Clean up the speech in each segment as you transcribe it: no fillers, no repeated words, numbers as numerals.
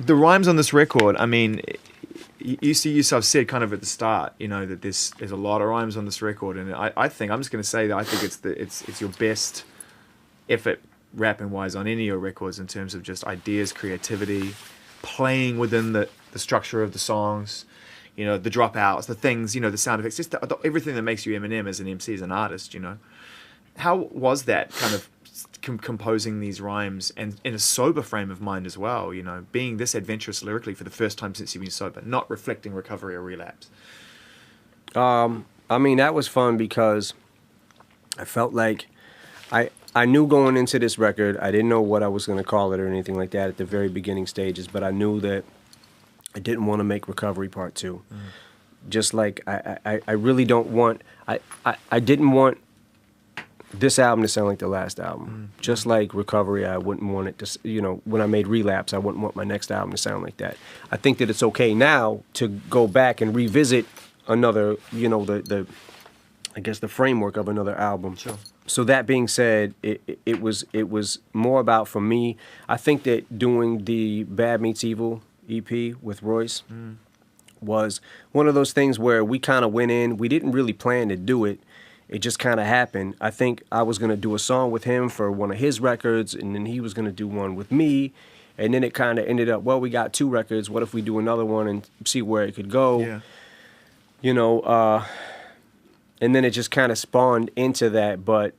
The rhymes on this record, I mean, you see yourself said kind of at the start, you know, that there's a lot of rhymes on this record, and I think I'm just going to say that I think it's your best effort rapping wise on any of your records in terms of just ideas, creativity, playing within the structure of the songs, you know, the dropouts, the things, you know, the sound effects, just everything that makes you Eminem as an MC, as an artist, you know. How was that kind of composing these rhymes and in a sober frame of mind as well, you know, being this adventurous lyrically for the first time since you've been sober, not reflecting recovery or relapse? I mean, that was fun because I felt like I knew going into this record, I didn't know what I was going to call it or anything like that at the very beginning stages, but I knew that I didn't want to make Recovery Part 2. Just like I really don't want, I didn't want this album to sound like the last album. Just like Recovery, I wouldn't want it to, you know, when I made Relapse, I wouldn't want my next album to sound like that. I think that it's okay now to go back and revisit another, you know, I guess the framework of another album. Sure. So that being said, it was more about, for me, I think that doing the Bad Meets Evil EP with Royce was one of those things where we kind of went in, we didn't really plan to do it. It just kind of happened. I think I was going to do a song with him for one of his records, and then he was going to do one with me. And then it kind of ended up, well, we got 2 records. What if we do another one and see where it could go? Yeah. You know, and then it just kind of spawned into that. But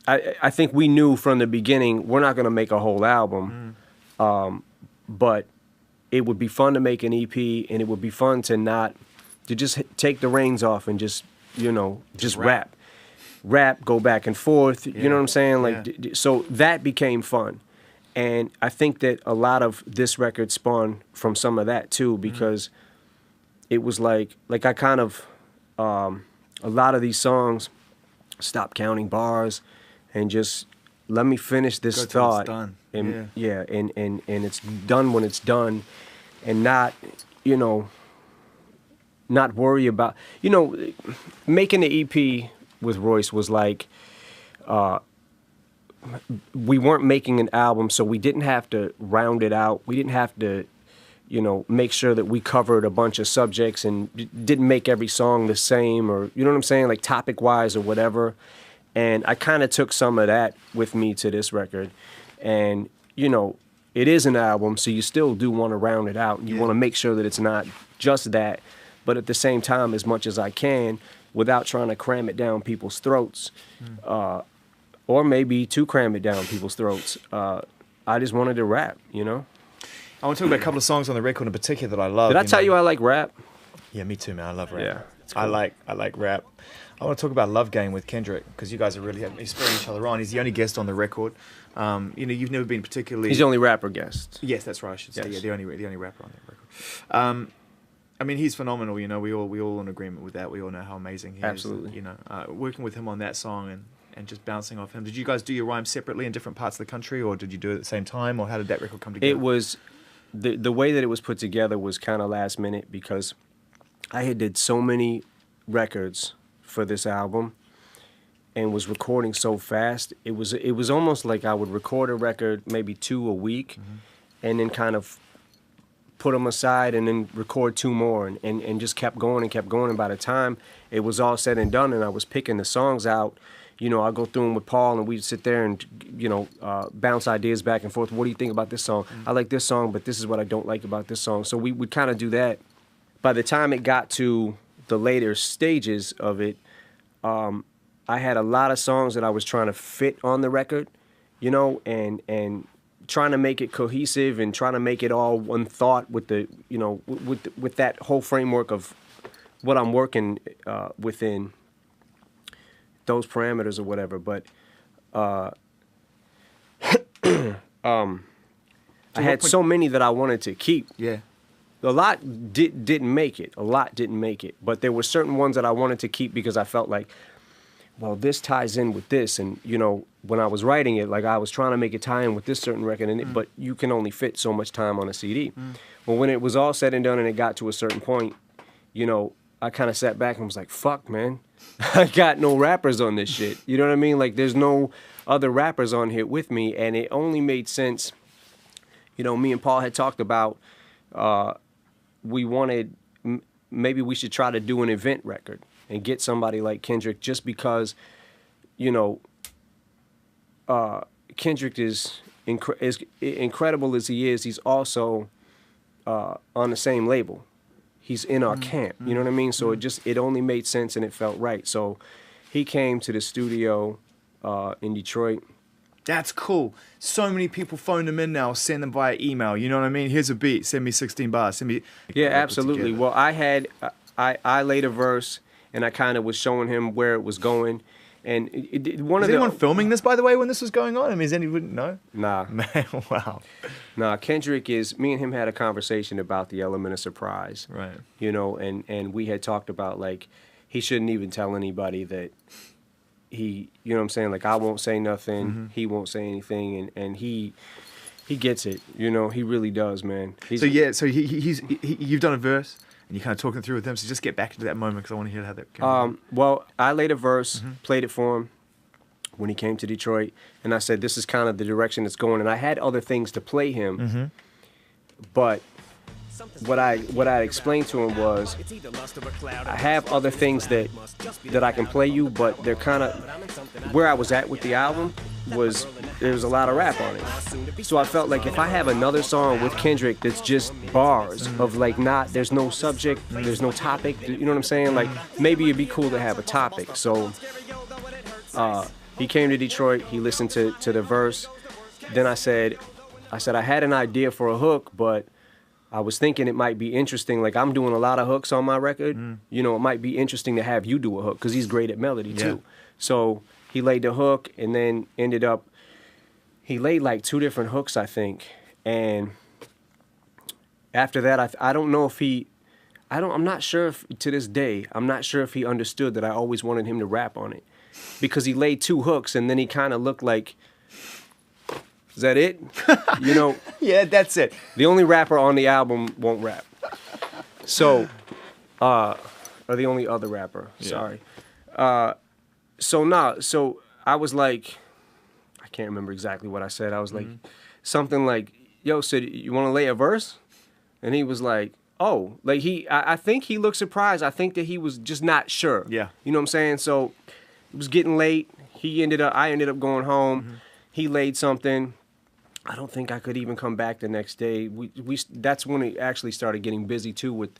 I think we knew from the beginning we're not going to make a whole album. But it would be fun to make an EP, and it would be fun to just take the reins off and just, you know, just rap, go back and forth. You know what I'm saying? Like, so that became fun. And I think that a lot of this record spawned from some of that too, because it was like I kind of, a lot of these songs, stop counting bars and just let me finish this thought. It's done. And and it's done when it's done, and not, you know, not worry about, you know, making the EP with Royce was like, we weren't making an album, so we didn't have to round it out. We didn't have to, you know, make sure that we covered a bunch of subjects and didn't make every song the same, or, you know what I'm saying, like topic-wise or whatever. And I kind of took some of that with me to this record. And, you know, it is an album, so you still do want to round it out. You want to make sure that it's not just that, but at the same time, as much as I can, without trying to cram it down people's throats, or maybe to cram it down people's throats. I just wanted to rap, you know? I want to talk about a couple of songs on the record in particular that I love. Did I tell you I like rap? Yeah, me too, man. I love rap. Yeah, it's cool. I like rap. I want to talk about Love Game with Kendrick, because you guys are really spurring each other on. He's the only guest on the record. You know, you've never been particularly... He's the only rapper guest. Yes, that's right, I should say. Yes. Yeah, the only rapper on that record. I mean, he's phenomenal, you know. We all in agreement with that. We all know how amazing he Absolutely. is. You know, working with him on that song and just bouncing off him. Did you guys do your rhymes separately in different parts of the country, or did you do it at the same time, or how did that record come together? It was... The way that it was put together was kind of last minute, because I had did so many records for this album and was recording so fast. It was almost like I would record a record, maybe 2 a week, and then kind of put them aside and then record 2 more and just kept going and kept going. And by the time it was all said and done and I was picking the songs out, you know, I'd go through them with Paul and we'd sit there and, you know, bounce ideas back and forth. What do you think about this song? I like this song, but this is what I don't like about this song. So we would kind of do that. By the time it got to the later stages of it, I had a lot of songs that I was trying to fit on the record, you know, and trying to make it cohesive and trying to make it all one thought with the, you know, with that whole framework of what I'm working within those parameters or whatever. But I had so many that I wanted to keep. Yeah. A lot didn't make it. A lot didn't make it. But there were certain ones that I wanted to keep because I felt like, well, this ties in with this. And, you know, when I was writing it, like I was trying to make it tie in with this certain record, but you can only fit so much time on a CD. Well, when it was all said and done and it got to a certain point, you know, I kind of sat back and was like, fuck, man. I got no rappers on this shit. You know what I mean? Like, there's no other rappers on here with me. And it only made sense, you know, me and Paul had talked about we wanted maybe we should try to do an event record and get somebody like Kendrick, just because, you know, Kendrick is as incredible as he is. He's also on the same label. He's in our camp. You know what I mean? So it only made sense and it felt right. So he came to the studio in Detroit. That's cool. So many people phone them in now, send them via email. You know what I mean? Here's a beat. Send me 16 bars. Send me. Yeah, absolutely. Well, I laid a verse and I kind of was showing him where it was going. And Was anyone filming this, by the way, when this was going on? I mean, is anyone know? Nah. Man, wow. Nah, Kendrick me and him had a conversation about the element of surprise. Right. You know, and we had talked about, like, he shouldn't even tell anybody that you know what I'm saying? Like, I won't say nothing, he won't say anything, and he gets it, you know, he really does, man. So you've done a verse, and you're kind of talking through with them, so just get back to that moment, because I want to hear how that came. Well, I laid a verse, played it for him when he came to Detroit, and I said, this is kind of the direction it's going, and I had other things to play him, but what I explained to him was, I have other things that I can play you, but they're kind of, where I was at with the album was, there was a lot of rap on it. So I felt like if I have another song with Kendrick that's just bars of, like, there's no subject, there's no topic, you know what I'm saying? Like, maybe it'd be cool to have a topic. So he came to Detroit, he listened to the verse. Then I said I had an idea for a hook, but I was thinking it might be interesting. Like, I'm doing a lot of hooks on my record. You know, it might be interesting to have you do a hook, because he's great at melody too. So he laid the hook, and then ended up, he laid like 2 different hooks, I think. And after that, I don't know if I'm not sure if, to this day, I'm not sure if he understood that I always wanted him to rap on it. Because he laid 2 hooks, and then he kind of looked like, is that it? You know? Yeah, that's it. The only rapper on the album won't rap. So, or the only other rapper, sorry. So I was like, I can't remember exactly what I said. I was like, something like, yo, Sid, you want to lay a verse? And he was like, oh. Like, I think he looked surprised. I think that he was just not sure. Yeah. You know what I'm saying? So it was getting late. I ended up going home. He laid something. I don't think I could even come back the next day. That's when it actually started getting busy too with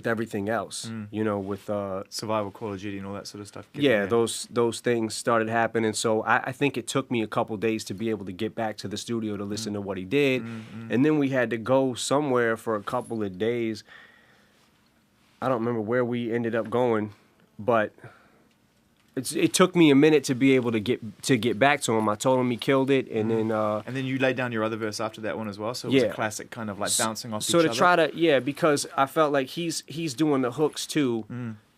everything else. You know, with Survival, Call of Duty, and all that sort of stuff. Yeah, those things started happening. So I think it took me a couple days to be able to get back to the studio to listen to what he did, and then we had to go somewhere for a couple of days. I don't remember where we ended up going, but it took me a minute to be able to get back to him. I told him he killed it, and then you laid down your other verse after that one as well. So it was a classic kind of like bouncing off each other. So to try to because I felt like he's doing the hooks too,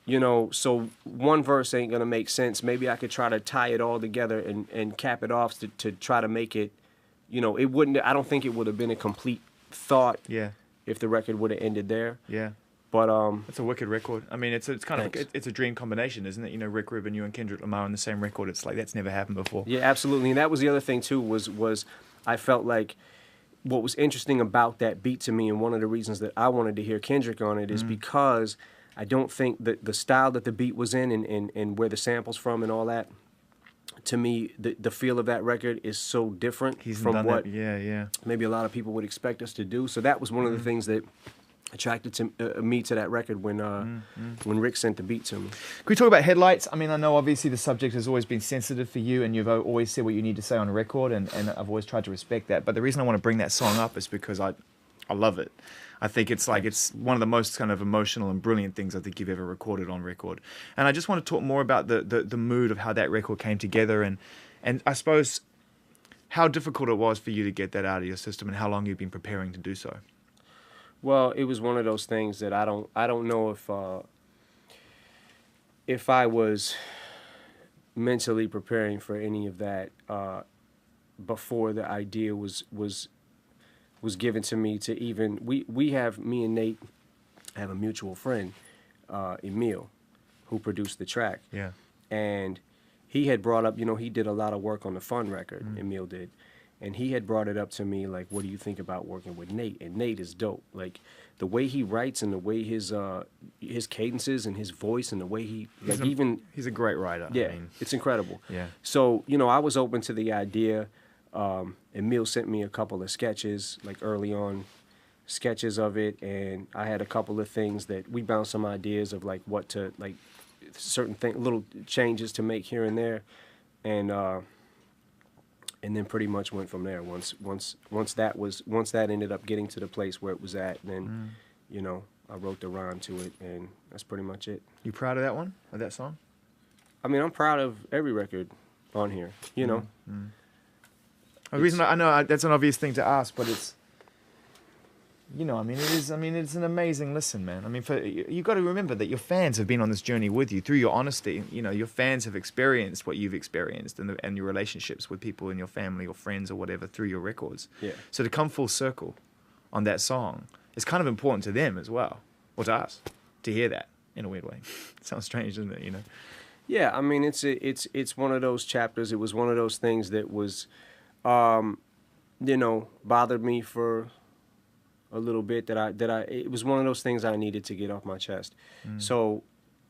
you know. So one verse ain't gonna make sense. Maybe I could try to tie it all together and cap it off to try to make it, you know, it wouldn't. I don't think it would have been a complete thought. Yeah. If the record would have ended there. Yeah. But it's a wicked record. I mean, it's kind of it's a dream combination, isn't it? You know, Rick Rubin, you and Kendrick Lamar on the same record. It's like that's never happened before. Yeah, absolutely. And that was the other thing too. Was I felt like what was interesting about that beat to me, and one of the reasons that I wanted to hear Kendrick on it is because I don't think that the style that the beat was in and where the samples from and all that. To me, the feel of that record is so different from what maybe a lot of people would expect us to do. So that was one of the things that attracted to me to that record when Rick sent the beat to me. Can we talk about Headlights? I mean, I know obviously the subject has always been sensitive for you, and you've always said what you need to say on a record, and I've always tried to respect that. But the reason I want to bring that song up is because I love it. I think it's one of the most kind of emotional and brilliant things I think you've ever recorded on record. And I just want to talk more about the mood of how that record came together, and I suppose how difficult it was for you to get that out of your system, and how long you've been preparing to do so. Well, it was one of those things that I don't know if I was mentally preparing for any of that before the idea was given to me to even me and Nate have a mutual friend, Emil, who produced the track. Yeah. And he had brought up, you know, he did a lot of work on the Fun record, Emil did. and he had brought it up to me like, "What do you think about working with Nate?" And Nate is dope. Like the way he writes and the way his cadences and his voice and the way he like he's a great writer. Yeah, I mean, it's incredible. Yeah. So I was open to the idea. Emil sent me a couple of sketches, like early on, sketches of it, and I had a couple of things that we bounced some ideas of like what to like certain little changes to make here and there, and then pretty much went from there. Once that ended up getting to the place where it was at, then I wrote the rhyme to it, and that's pretty much it. You proud of that one, of that song? I mean, I'm proud of every record on here. The reason I know that's an obvious thing to ask, but it's, I mean, it is. I mean, it's an amazing listen, man. I mean, you got to remember that your fans have been on this journey with you through your honesty. Your fans have experienced what you've experienced, and your relationships with people in your family or friends or whatever through your records. Yeah. So to come full circle on that song is kind of important to them as well, or to us, to hear that in a weird way. It sounds strange, doesn't it? Yeah, I mean, it's one of those chapters. It was one of those things that was, bothered me for a little bit. It was one of those things I needed to get off my chest. So,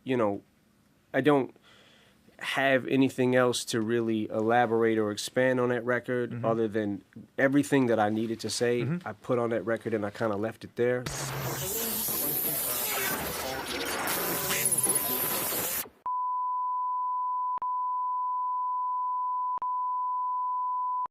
I don't have anything else to really elaborate or expand on that record other than everything that I needed to say. I put on that record and I kind of left it there.